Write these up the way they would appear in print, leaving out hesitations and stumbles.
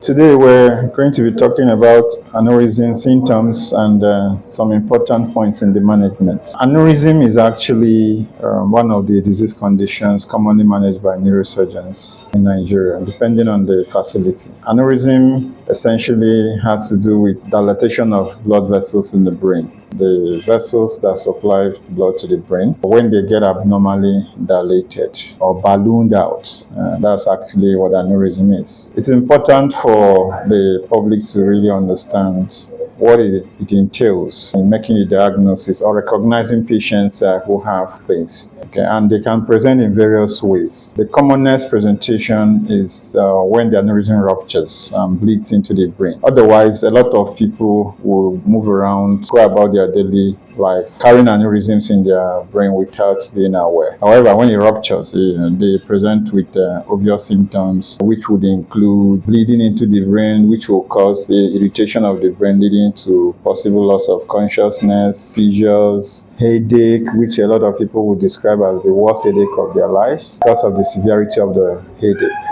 Today we're going to be talking about aneurysm symptoms and some important points in the management. Aneurysm is actually one of the disease conditions commonly managed by neurosurgeons in Nigeria, depending on the facility. Aneurysm essentially has to do with dilatation of blood vessels in the brain. The vessels that supply blood to the brain, when they get abnormally dilated or ballooned out, that's actually what aneurysm is. It's important for the public to really understand what it entails in making a diagnosis or recognizing patients who have things. Okay, and they can present in various ways. The commonest presentation is when the aneurysm ruptures and bleeds into the brain. Otherwise, a lot of people will move around, go about their daily life, carrying aneurysms in their brain without being aware. However, when it ruptures, they present with obvious symptoms, which would include bleeding into the brain, which will cause irritation of the brain, leading to possible loss of consciousness, seizures, headache, which a lot of people would describe as the worst headache of their lives because of the severity of the headache.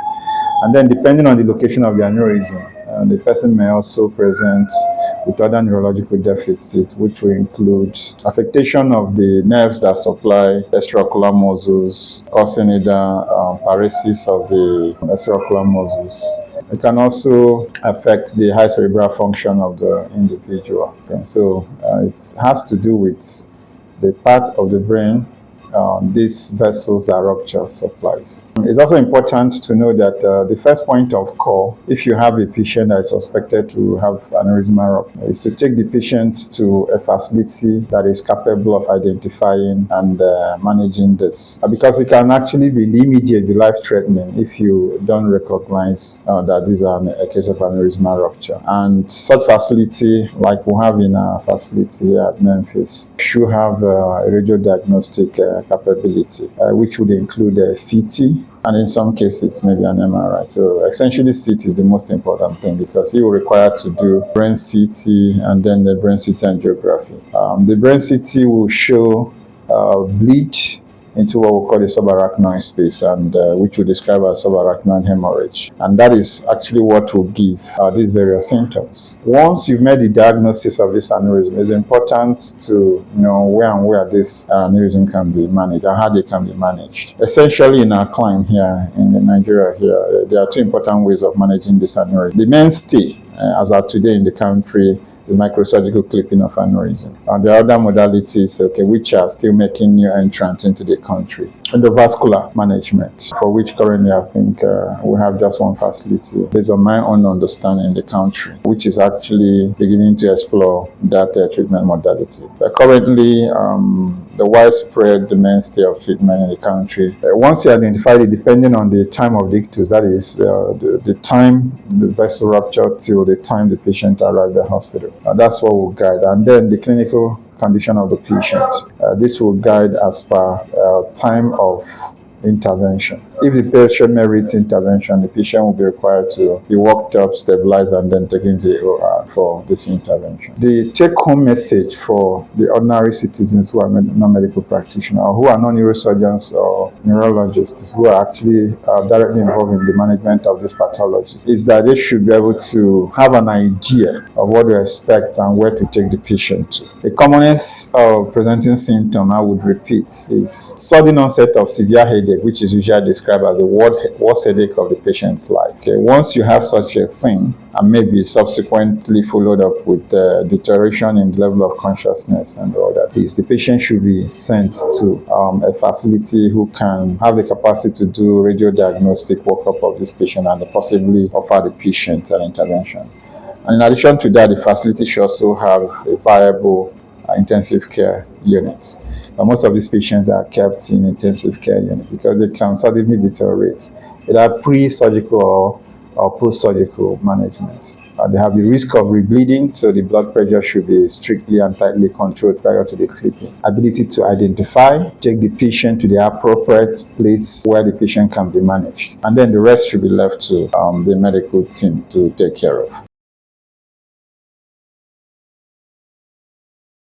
And then depending on the location of the aneurysm, the person may also present with other neurological deficits, which will include affectation of the nerves that supply extraocular muscles, causing either paresis of the extraocular muscles. It can also affect the high cerebral function of the individual. Okay, so it has to do with the part of the brain these vessels that rupture supplies. It's also important to know that the first point of call, if you have a patient that is suspected to have aneurysmal rupture, is to take the patient to a facility that is capable of identifying and managing this. Because it can actually be immediately life-threatening if you don't recognize that these are a case of aneurysmal rupture. And such facility, like we have in our facility at Memphis, should have a radiodiagnostic capability, which would include CT, and in some cases maybe an MRI. So essentially CT is the most important thing because you will require to do brain CT and then the brain CT angiography. The brain CT will show bleed into what we call the subarachnoid space, and which we describe as subarachnoid hemorrhage. And that is actually what will give these various symptoms. Once you've made the diagnosis of this aneurysm, it's important to know where this aneurysm can be managed and how they can be managed. Essentially, in our climb here in Nigeria, there are two important ways of managing this aneurysm. The mainstay, as of today in the country, the microsurgical clipping of aneurysm. And the other modalities, which are still making new entrants into the country. Endovascular management, for which currently I think we have just one facility, based on my own understanding in the country, which is actually beginning to explore that treatment modality. But currently, the widespread mainstay of treatment in the country, once you identify it, depending on the time of the ictus, that is the time the vessel rupture till the time the patient arrived at the hospital. That's what will guide. And then the clinical condition of the patient. This will guide as per time of intervention. If the patient merits intervention, the patient will be required to be walked up, stabilized, and then taken to the OR for this intervention. The take-home message for the ordinary citizens who are non-medical practitioners, or who are non-neurosurgeons or neurologists, who are actually directly involved in the management of this pathology, is that they should be able to have an idea of what to expect and where to take the patient to. The commonest presenting symptom, I would repeat, is sudden onset of severe headache, which is usually described as the worst headache of the patient's life. Okay, once you have such a thing, and maybe subsequently followed up with deterioration in the level of consciousness and all that, the patient should be sent to a facility who can have the capacity to do radiodiagnostic workup of this patient and possibly offer the patient an intervention. And in addition to that, the facility should also have a viable intensive care unit. Most of these patients are kept in intensive care unit because they can suddenly deteriorate, either pre-surgical or post-surgical management. They have the risk of rebleeding, so the blood pressure should be strictly and tightly controlled prior to the clipping. Ability to identify, take the patient to the appropriate place where the patient can be managed. And then the rest should be left to the medical team to take care of.